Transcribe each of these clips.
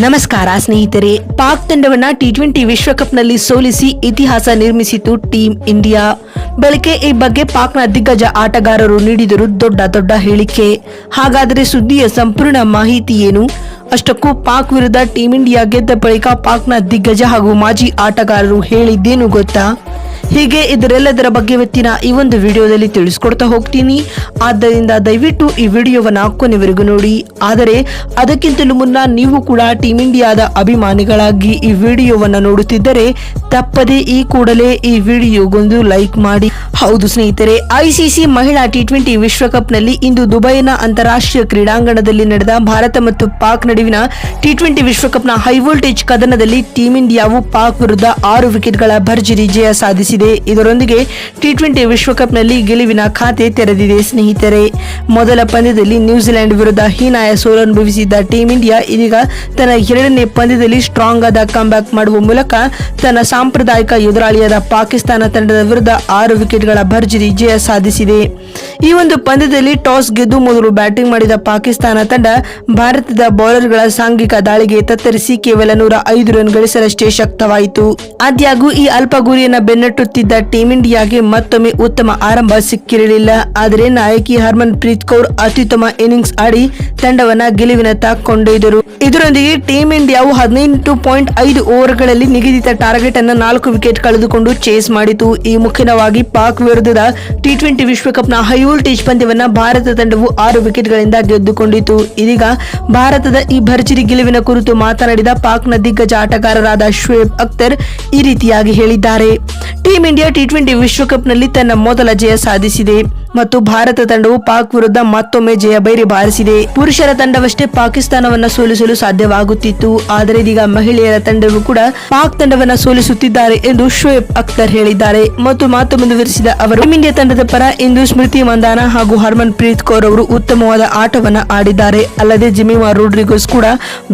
ನಮಸ್ಕಾರ ಸ್ನೇಹಿತರೆ. ಪಾಕ್ ತಂಡವನ್ನ ಟಿ20 ವಿಶ್ವಕಪ್ನಲ್ಲಿ ಸೋಲಿಸಿ ಇತಿಹಾಸ ನಿರ್ಮಿಸಿತು ಟೀಂ ಇಂಡಿಯಾ. ಬಳಿಕ ಈ ಬಗ್ಗೆ ಪಾಕ್ನ ದಿಗ್ಗಜ ಆಟಗಾರರು ನೀಡಿದರು ದೊಡ್ಡ ಹೇಳಿಕೆ. ಹಾಗಾದರೆ ಸುದ್ದಿಯ ಸಂಪೂರ್ಣ ಮಾಹಿತಿ ಏನು? ಅಷ್ಟಕ್ಕೂ ಪಾಕ್ ವಿರುದ್ಧ ಟೀಂ ಇಂಡಿಯಾ ಗೆದ್ದ ಬಳಿಕ ಪಾಕ್ನ ದಿಗ್ಗಜ ಹಾಗೂ ಮಾಜಿ ಆಟಗಾರರು ಹೇಳಿದ್ದೇನು ಗೊತ್ತಾ? ಹೀಗೆ ಇದರೆಲ್ಲದರ ಬಗ್ಗೆ ಇವತ್ತಿನ ಈ ಒಂದು ವಿಡಿಯೋದಲ್ಲಿ ತಿಳಿಸ್ಕೊಡ್ತಾ ಹೋಗ್ತೀನಿ. ಆದ್ದರಿಂದ ದಯವಿಟ್ಟು ಈ ವಿಡಿಯೋವನ್ನ ಕೊನೆವರೆಗೂ ನೋಡಿ. ಆದರೆ ಅದಕ್ಕಿಂತಲೂ ಮುನ್ನ ನೀವು ಕೂಡ ಟೀಂ ಇಂಡಿಯಾದ ಅಭಿಮಾನಿಗಳಾಗಿ ಈ ವಿಡಿಯೋವನ್ನ ನೋಡುತ್ತಿದ್ದರೆ ತಪ್ಪದೇ ಈ ಕೂಡಲೇ ಈ ವಿಡಿಯೋಗೊಂದು ಲೈಕ್ ಮಾಡಿ. ಹೌದು ಸ್ನೇಹಿತರೆ, ಐಸಿಸಿ ಮಹಿಳಾ ಟಿ20 ವಿಶ್ವಕಪ್ನಲ್ಲಿ ಇಂದು ದುಬೈನ ಅಂತಾರಾಷ್ಟ್ರೀಯ ಕ್ರೀಡಾಂಗಣದಲ್ಲಿ ನಡೆದ ಭಾರತ ಮತ್ತು ಪಾಕ್ ನಡುವಿನ ಟಿ20 ವಿಶ್ವಕಪ್ನ ಹೈ ವೋಲ್ಟೇಜ್ ಕದನದಲ್ಲಿ ಟೀಂ ಇಂಡಿಯಾವು ಪಾಕ್ ವಿರುದ್ಧ 6 ವಿಕೆಟ್ಗಳ ಭರ್ಜರಿ ಜಯ ಸಾಧಿಸಿದೆ. ಇದರೊಂದಿಗೆ ಟಿ20 ವಿಶ್ವಕಪ್ನಲ್ಲಿ ಗೆಲುವಿನ ಖಾತೆ ತೆರೆದಿದೆ ಸ್ನೇಹಿತರೆ. ಮೊದಲ ಪಂದ್ಯದಲ್ಲಿ ನ್ಯೂಜಿಲೆಂಡ್ ವಿರುದ್ಧ ಹೀನಾಯ ಸೋಲನುಭವಿಸಿದ್ದ ಟೀಂ ಇಂಡಿಯಾ ಇದೀಗ ತನ್ನ 2ನೇ ಪಂದ್ಯದಲ್ಲಿ ಸ್ಟ್ರಾಂಗ್ ಆದ ಕಮ್ಬ್ಯಾಕ್ ಮಾಡುವ ಮೂಲಕ ತನ್ನ ಸಾಂಪ್ರದಾಯಿಕ ಎದುರಾಳಿಯಾದ ಪಾಕಿಸ್ತಾನ ತಂಡದ ವಿರುದ್ಧ 6 ವಿಕೆಟ್ಗಳ ಭರ್ಜರಿ ಜಯ ಸಾಧಿಸಿದೆ. ಈ ಒಂದು ಪಂದ್ಯದಲ್ಲಿ ಟಾಸ್ ಗೆದ್ದು ಮೊದಲು ಬ್ಯಾಟಿಂಗ್ ಮಾಡಿದ ಪಾಕಿಸ್ತಾನ ತಂಡ ಭಾರತದ ಬೌಲರ್ಗಳ ಸಾಂಘಿಕ ದಾಳಿಗೆ ತತ್ತರಿಸಿ ಕೇವಲ 105 ರನ್ ಗಳಿಸಲಷ್ಟೇ ಶಕ್ತವಾಯಿತು. ಆದ್ಯಾಗೂ ಈ ಅಲ್ಪ ಗುರಿಯನ್ನು ಬೆನ್ನಟ್ಟುತ್ತಿದ್ದ ಟೀಂ ಇಂಡಿಯಾಗೆ ಮತ್ತೊಮ್ಮೆ ಉತ್ತಮ ಆರಂಭ ಸಿಕ್ಕಿರಲಿಲ್ಲ. ಆದರೆ ನಾಯಕಿ ಹರ್ಮನ್ ಪ್ರೀತ್ ಕೌರ್ ಅತ್ಯುತ್ತಮ ಇನ್ನಿಂಗ್ಸ್ ಆಡಿ ತಂಡವನ್ನ ಗೆಲುವಿನತ್ತ ಕೊಂಡೊಯ್ದರು. ಇದರೊಂದಿಗೆ ಟೀಂ ಇಂಡಿಯಾವು 18.5 ಓವರ್ಗಳಲ್ಲಿ ನಿಗದಿತ ಟಾರ್ಗೆಟ್ ಅನ್ನು 4 ವಿಕೆಟ್ ಕಳೆದುಕೊಂಡು ಚೇಸ್ ಮಾಡಿತು. ಈ ಮುಖ್ಯವಾಗಿ ಪಾಕ್ ವಿರುದ್ಧದ ಟಿ20 ವಿಶ್ವಕಪ್ನ ಹೈ ವೋಲ್ಟೇಜ್ ಪಂದ್ಯವನ್ನ ಭಾರತ ತಂಡವು 6 ವಿಕೆಟ್ಗಳಿಂದ ಗೆದ್ದುಕೊಂಡಿತು. ಇದೀಗ ಭಾರತದ ಈ ಭರ್ಜರಿ ಗೆಲುವಿನ ಕುರಿತು ಮಾತನಾಡಿದ ಪಾಕ್ನ ದಿಗ್ಗಜ ಆಟಗಾರರಾದ ಶೋಯಬ್ ಅಖ್ತರ್ ಈ ರೀತಿಯಾಗಿ ಹೇಳಿದ್ದಾರೆ. ಟೀಂ ಇಂಡಿಯಾ ಟಿ20 ವಿಶ್ವಕಪ್ನಲ್ಲಿ ತನ್ನ ಮೊದಲ ಜಯ ಸಾಧಿಸಿದೆ ಮತ್ತು ಭಾರತ ತಂಡವು ಪಾಕ್ ವಿರುದ್ಧ ಮತ್ತೊಮ್ಮೆ ಜಯ ಬೈರಿ ಬಾರಿಸಿದೆ. ಪುರುಷರ ತಂಡವಷ್ಟೇ ಪಾಕಿಸ್ತಾನವನ್ನ ಸೋಲಿಸಲು ಸಾಧ್ಯವಾಗುತ್ತಿತ್ತು, ಆದರೆ ಇದೀಗ ಮಹಿಳೆಯರ ತಂಡವು ಕೂಡ ಪಾಕ್ ತಂಡವನ್ನ ಸೋಲಿಸುತ್ತಿದ್ದಾರೆ ಎಂದು ಶೋಯಬ್ ಅಖ್ತರ್ ಹೇಳಿದ್ದಾರೆ. ಮತ್ತು ಮಾತು ಮುಂದುವರಿಸಿದ ಅವರು, ಟೀಂ ಇಂಡಿಯಾ ತಂಡದ ಪರ ಇಂದು ಸ್ಮೃತಿ ಮಂದಾನ ಹಾಗೂ ಹರ್ಮನ್ ಪ್ರೀತ್ ಕೌರ್ ಅವರು ಉತ್ತಮವಾದ ಆಟವನ್ನ ಆಡಿದ್ದಾರೆ. ಅಲ್ಲದೆ ಜೆಮಿಮಾ ರೋಡ್ರಿಗೋಸ್ ಕೂಡ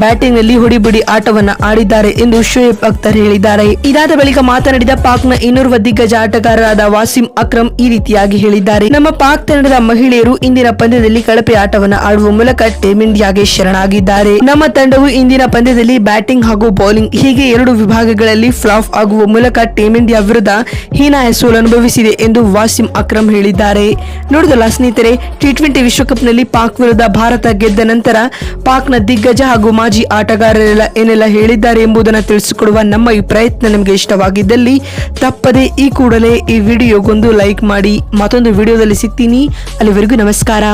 ಬ್ಯಾಟಿಂಗ್ ನಲ್ಲಿ ಹೊಡಿಬಿಡಿ ಆಟವನ್ನ ಆಡಿದ್ದಾರೆ ಎಂದು ಶೋಯಬ್ ಅಖ್ತರ್ ಹೇಳಿದ್ದಾರೆ. ಇದಾದ ಬಳಿಕ ಮಾತನಾಡಿದ ಪಾಕ್ನ ಇನ್ನೋರ್ವ ದಿಗ್ಗಜ ಆಟಗಾರರಾದ ವಾಸಿಂ ಅಕ್ರಮ್ ಈ ರೀತಿಯಾಗಿ ಹೇಳಿದ್ದಾರೆ. ನಮ್ಮ ಪಾಕ್ ತಂಡದ ಮಹಿಳೆಯರು ಇಂದಿನ ಪಂದ್ಯದಲ್ಲಿ ಕಳಪೆ ಆಟವನ್ನು ಆಡುವ ಮೂಲಕ ಟೀಂ ಇಂಡಿಯಾಗೆ ಶರಣಾಗಿದ್ದಾರೆ. ನಮ್ಮ ತಂಡವು ಇಂದಿನ ಪಂದ್ಯದಲ್ಲಿ ಬ್ಯಾಟಿಂಗ್ ಹಾಗೂ ಬೌಲಿಂಗ್ ಹೀಗೆ 2 ವಿಭಾಗಗಳಲ್ಲಿ ಫ್ಲಾಪ್ ಆಗುವ ಮೂಲಕ ಟೀಂ ಇಂಡಿಯಾ ವಿರುದ್ಧ ಹೀನಾಯ ಸೋಲನುಭವಿಸಿದೆ ಎಂದು ವಾಸಿಂ ಅಕ್ರಮ್ ಹೇಳಿದ್ದಾರೆ. ನೋಡಿದಲ್ಲ ಸ್ನೇಹಿತರೆ, ಟಿ20 ವಿಶ್ವಕಪ್ನಲ್ಲಿ ಪಾಕ್ ವಿರುದ್ಧ ಭಾರತ ಗೆದ್ದ ನಂತರ ಪಾಕ್ನ ದಿಗ್ಗಜ ಹಾಗೂ ಮಾಜಿ ಆಟಗಾರರೆಲ್ಲ ಏನೆಲ್ಲ ಹೇಳಿದ್ದಾರೆ ಎಂಬುದನ್ನು ತಿಳಿಸಿಕೊಡುವ ನಮ್ಮ ಈ ಪ್ರಯತ್ನ ನಿಮಗೆ ಇಷ್ಟವಾಗಿದ್ದಲ್ಲಿ ತಪ್ಪದೆ ಈ ಕೂಡಲೇ ಈ ವಿಡಿಯೋಗೊಂದು ಲೈಕ್ ಮಾಡಿ. ಮತ್ತೊಂದು ವಿಡಿಯೋದಲ್ಲಿ ಸಿಗ್ತೀನಿ. ಅಲ್ಲಿವರೆಗೂ ನಮಸ್ಕಾರ.